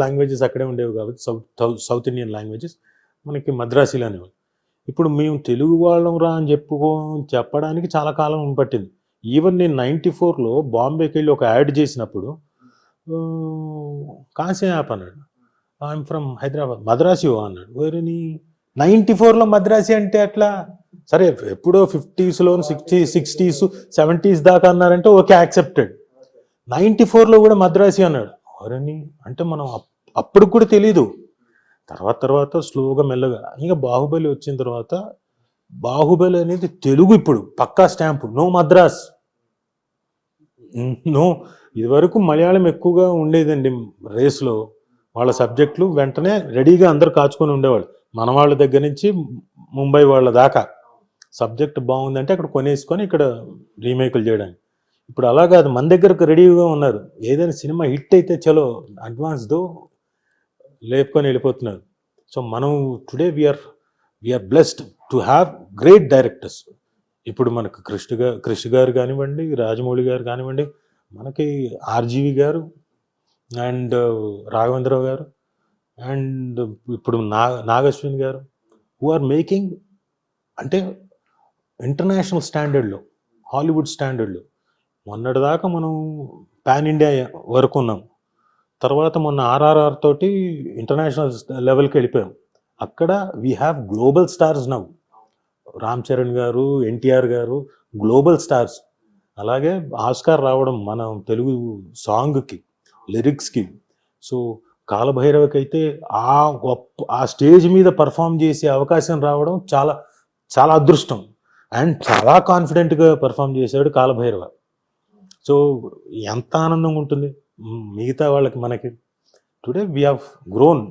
Languages అక్కడే ఉండేవి కాబట్టి సౌత్ ఇండియన్ లాంగ్వేజెస్ మనకి మద్రాసీలో అనేవి. ఇప్పుడు మేము తెలుగు వాళ్ళం రా అని చెప్పడానికి చాలా కాలం పట్టింది. ఈవెన్ నేను 94లో బాంబేకి వెళ్ళి ఒక యాడ్ చేసినప్పుడు కాసే యాప్ అన్నాడు. ఐఎమ్ ఫ్రమ్ హైదరాబాద్, మద్రాసి అన్నాడు. వేరేని 94లో మద్రాసి అంటే అట్లా సరే, ఎప్పుడో 50స్లో 60s 70s దాకా అన్నారంటే ఓకే, యాక్సెప్టెడ్. 94లో కూడా మద్రాసి అన్నాడు. ఎవరని అంటే మనం అప్పుడు కూడా తెలీదు. తర్వాత స్లోగా మెల్లగా ఇంకా బాహుబలి వచ్చిన తర్వాత బాహుబలి అనేది తెలుగు ఇప్పుడు పక్కా స్టాంపు, నో మద్రాస్, నో. ఇదివరకు మలయాళం ఎక్కువగా ఉండేదండి రేస్లో, వాళ్ళ సబ్జెక్టులు వెంటనే రెడీగా అందరు కాచుకొని ఉండేవాళ్ళు. మన వాళ్ళ దగ్గర నుంచి ముంబై వాళ్ళ దాకా సబ్జెక్ట్ బాగుందంటే అక్కడ కొనేసుకొని ఇక్కడ రీమేకులు చేయడానికి. ఇప్పుడు అలా కాదు, మన దగ్గరకు రెడీగా ఉన్నారు. ఏదైనా సినిమా హిట్ అయితే చలో అడ్వాన్స్తో లేపుకొని వెళ్ళిపోతున్నారు. సో మనం today we are blessed to have great directors. ఇప్పుడు మనకు కృష్ణ గారు కానివ్వండి, రాజమౌళి గారు కానివ్వండి, మనకి ఆర్జీవి గారు అండ్ రాఘవేంద్రరావు గారు అండ్ ఇప్పుడు నాగశ్విన్ గారు, హూ ఆర్ మేకింగ్ అంటే ఇంటర్నేషనల్ స్టాండర్డ్లో, హాలీవుడ్ స్టాండర్డ్లో. మొన్నటిదాకా మనం పాన్ ఇండియా వరకు ఉన్నాం. తర్వాత మొన్న ఆర్ఆర్ఆర్ తోటి ఇంటర్నేషనల్ లెవెల్కి వెళ్ళిపోయాం. అక్కడ we have global starts now. Ram Charan గారు, ఎన్టీఆర్ గారు గ్లోబల్ స్టార్స్. అలాగే ఆస్కార్ రావడం మన తెలుగు సాంగ్కి, లిరిక్స్కి. సో కాలభైరవకి అయితే ఆ స్టేజ్ మీద పర్ఫామ్ చేసే అవకాశం రావడం చాలా చాలా అదృష్టం. అండ్ చాలా కాన్ఫిడెంట్గా పర్ఫామ్ చేశాడు కాలభైరవ. సో ఎంత ఆనందంగా ఉంటుంది మిగతా వాళ్ళకి. మనకి టుడే వీ హ్యావ్ గ్రోన్.